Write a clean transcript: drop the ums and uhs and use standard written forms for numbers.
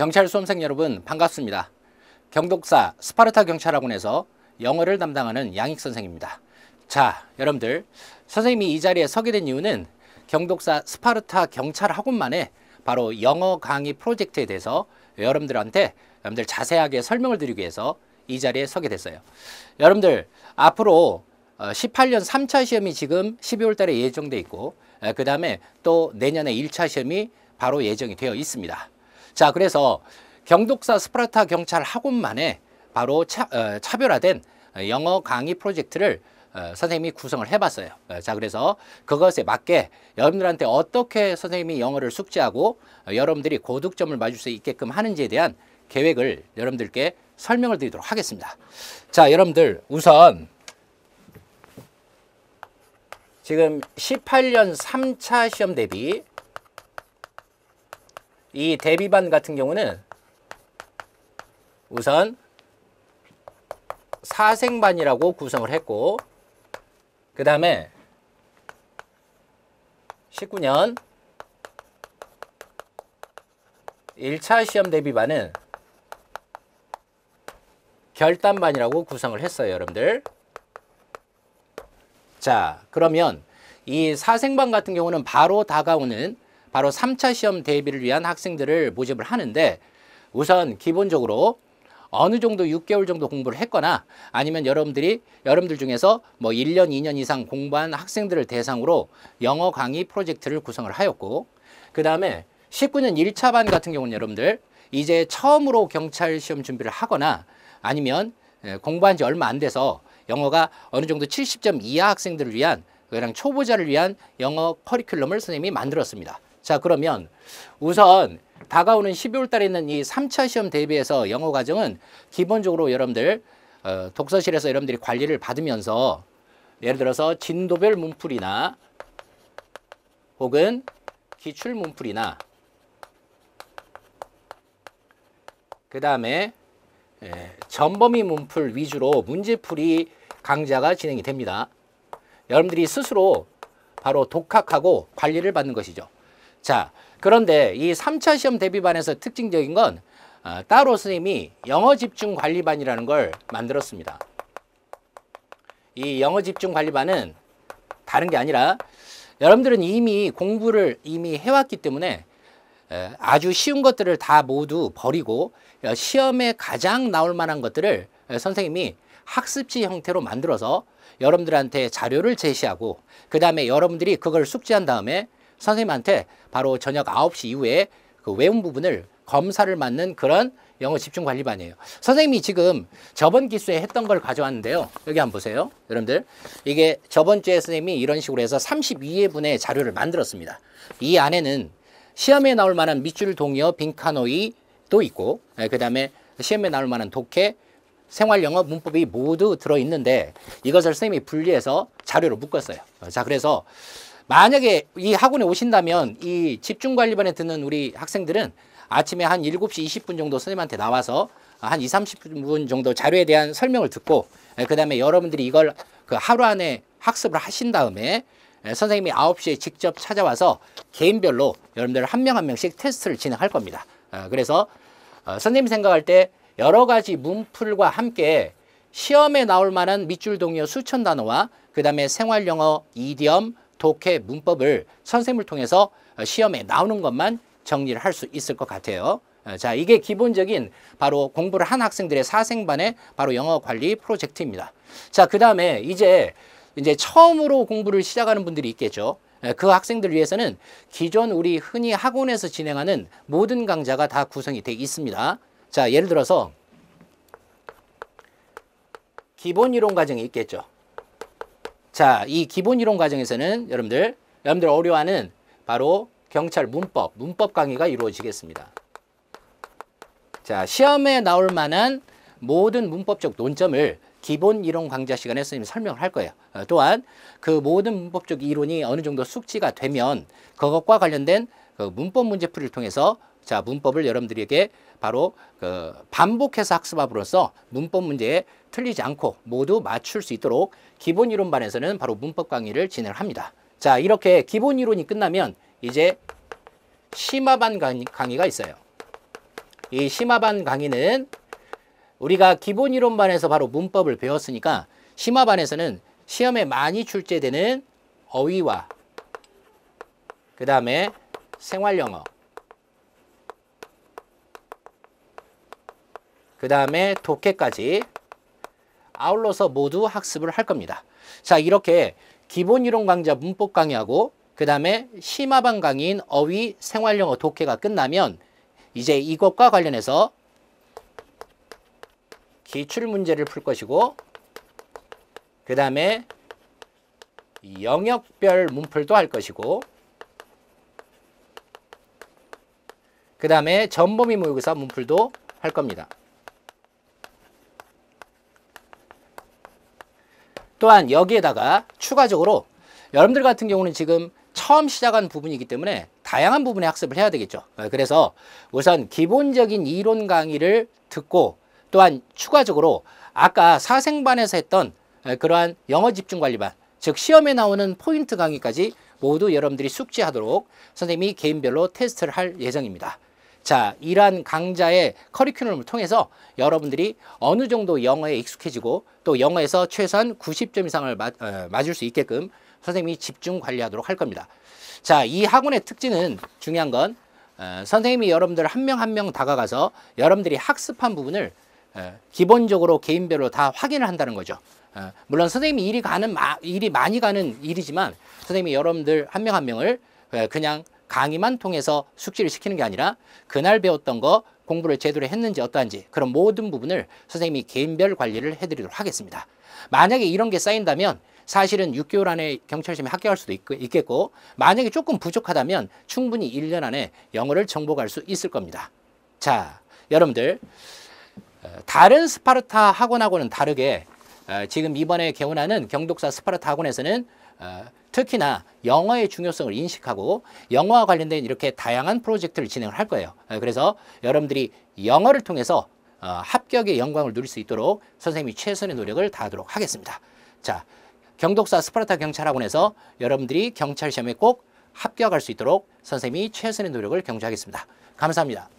경찰 수험생 여러분 반갑습니다. 경독사 스파르타 경찰학원에서 영어를 담당하는 양익 선생입니다. 자, 여러분들 선생님이 이 자리에 서게 된 이유는 경독사 스파르타 경찰학원만의 바로 영어 강의 프로젝트에 대해서 여러분들 자세하게 설명을 드리기 위해서 이 자리에 서게 됐어요. 여러분들 앞으로 18년 3차 시험이 지금 12월 달에 예정돼 있고 그 다음에 또 내년에 1차 시험이 바로 예정이 되어 있습니다. 자, 그래서 경독사 스파르타 경찰 학원만의 바로 차별화된 영어 강의 프로젝트를 선생님이 구성을 해봤어요. 자, 그래서 그것에 맞게 여러분들한테 어떻게 선생님이 영어를 숙지하고 여러분들이 고득점을 맞을 수 있게끔 하는지에 대한 계획을 여러분들께 설명을 드리도록 하겠습니다. 자, 여러분들 우선 지금 18년 3차 시험 대비 이 대비반 같은 경우는 우선 사생반이라고 구성을 했고 그 다음에 19년 1차 시험 대비반은 결단반이라고 구성을 했어요, 여러분들. 자, 그러면 이 사생반 같은 경우는 바로 다가오는 바로 3차 시험 대비를 위한 학생들을 모집을 하는데 우선 기본적으로 어느 정도 6개월 정도 공부를 했거나 아니면 여러분들 중에서 뭐 1년, 2년 이상 공부한 학생들을 대상으로 영어 강의 프로젝트를 구성을 하였고 그 다음에 19년 1차 반 같은 경우는 여러분들 이제 처음으로 경찰 시험 준비를 하거나 아니면 공부한 지 얼마 안 돼서 영어가 어느 정도 70점 이하 학생들을 위한 그냥 초보자를 위한 영어 커리큘럼을 선생님이 만들었습니다. 자, 그러면 우선 다가오는 12월 달에 있는 이 3차 시험 대비해서 영어 과정은 기본적으로 여러분들 독서실에서 여러분들이 관리를 받으면서 예를 들어서 진도별 문풀이나 혹은 기출 문풀이나 그 다음에 전범위 문풀 위주로 문제풀이 강좌가 진행이 됩니다. 여러분들이 스스로 바로 독학하고 관리를 받는 것이죠. 자, 그런데 이 3차 시험 대비반에서 특징적인 건 따로 선생님이 영어 집중 관리반이라는 걸 만들었습니다. 이 영어 집중 관리반은 다른 게 아니라 여러분들은 이미 공부를 해왔기 때문에 아주 쉬운 것들을 다 모두 버리고 시험에 가장 나올 만한 것들을 선생님이 학습지 형태로 만들어서 여러분들한테 자료를 제시하고 그 다음에 여러분들이 그걸 숙지한 다음에 선생님한테 바로 저녁 9시 이후에 그 외운 부분을 검사를 받는 그런 영어 집중 관리반이에요. 선생님이 지금 저번 기수에 했던 걸 가져왔는데요. 여기 한번 보세요. 여러분들 이게 저번 주에 선생님이 이런 식으로 해서 32회분의 자료를 만들었습니다. 이 안에는 시험에 나올 만한 밑줄 동의어 빈칸어휘도 있고 그 다음에 시험에 나올 만한 독해 생활영어 문법이 모두 들어있는데 이것을 선생님이 분리해서 자료로 묶었어요. 자, 그래서 만약에 이 학원에 오신다면 이 집중관리반에 듣는 우리 학생들은 아침에 한 7시 20분 정도 선생님한테 나와서 한 20, 30분 정도 자료에 대한 설명을 듣고 그 다음에 여러분들이 이걸 그 하루 안에 학습을 하신 다음에 선생님이 9시에 직접 찾아와서 개인별로 여러분들 한 명 한 명씩 테스트를 진행할 겁니다. 그래서 선생님이 생각할 때 여러 가지 문풀과 함께 시험에 나올 만한 밑줄 동의어 수천 단어와 그 다음에 생활영어, 이디엄, 독해, 문법을 선생님을 통해서 시험에 나오는 것만 정리를 할 수 있을 것 같아요. 자, 이게 기본적인 바로 공부를 한 학생들의 사생반의 바로 영어 관리 프로젝트입니다. 자, 그 다음에 이제 처음으로 공부를 시작하는 분들이 있겠죠. 그 학생들을 위해서는 기존 우리 흔히 학원에서 진행하는 모든 강좌가 다 구성이 되어 있습니다. 자, 예를 들어서 기본 이론 과정이 있겠죠. 자, 이 기본 이론 과정에서는 여러분들 어려워하는 바로 경찰 문법 강의가 이루어지겠습니다. 자, 시험에 나올 만한 모든 문법적 논점을 기본 이론 강좌 시간에 선생님이 설명을 할 거예요. 또한 그 모든 문법적 이론이 어느 정도 숙지가 되면 그것과 관련된 그 문법 문제풀이를 통해서 자, 문법을 여러분들에게 바로 그 반복해서 학습함으로써 문법 문제에 틀리지 않고 모두 맞출 수 있도록 기본 이론반에서는 바로 문법 강의를 진행을 합니다. 자, 이렇게 기본 이론이 끝나면 이제 심화반 강의가 있어요. 이 심화반 강의는 우리가 기본 이론반에서 바로 문법을 배웠으니까 심화반에서는 시험에 많이 출제되는 어휘와 그 다음에 생활영어, 그 다음에 독해까지 아울러서 모두 학습을 할 겁니다. 자, 이렇게 기본 이론 강좌 문법 강의하고 그 다음에 심화반 강의인 어휘, 생활영어, 독해가 끝나면 이제 이것과 관련해서 기출문제를 풀 것이고 그 다음에 영역별 문풀도 할 것이고 그 다음에 전범위 모의고사 문풀도 할 겁니다. 또한 여기에다가 추가적으로 여러분들 같은 경우는 지금 처음 시작한 부분이기 때문에 다양한 부분의 학습을 해야 되겠죠. 그래서 우선 기본적인 이론 강의를 듣고 또한 추가적으로 아까 사생반에서 했던 그러한 영어 집중 관리반, 즉 시험에 나오는 포인트 강의까지 모두 여러분들이 숙지하도록 선생님이 개인별로 테스트를 할 예정입니다. 자, 이러한 강좌의 커리큘럼을 통해서 여러분들이 어느 정도 영어에 익숙해지고 또 영어에서 최소한 90점 이상을 맞을 수 있게끔 선생님이 집중 관리하도록 할 겁니다. 자, 이 학원의 특징은 중요한 건 선생님이 여러분들 한 명 한 명 다가가서 여러분들이 학습한 부분을 기본적으로 개인별로 다 확인을 한다는 거죠. 물론 선생님이 일이 많이 가는 일이지만 선생님이 여러분들 한 명 한 명을 그냥 강의만 통해서 숙지를 시키는 게 아니라 그날 배웠던 거 공부를 제대로 했는지 어떠한지 그런 모든 부분을 선생님이 개인별 관리를 해드리도록 하겠습니다. 만약에 이런 게 쌓인다면 사실은 6개월 안에 경찰 시험에 합격할 수도 있겠고 만약에 조금 부족하다면 충분히 1년 안에 영어를 정복할 수 있을 겁니다. 자, 여러분들 다른 스파르타 학원하고는 다르게 지금 이번에 개원하는 경독사 스파르타 학원에서는 특히나 영어의 중요성을 인식하고 영어와 관련된 이렇게 다양한 프로젝트를 진행을 할 거예요. 그래서 여러분들이 영어를 통해서 합격의 영광을 누릴 수 있도록 선생님이 최선의 노력을 다하도록 하겠습니다. 자, 경독사 스파르타 경찰학원에서 여러분들이 경찰 시험에 꼭 합격할 수 있도록 선생님이 최선의 노력을 경주하겠습니다. 감사합니다.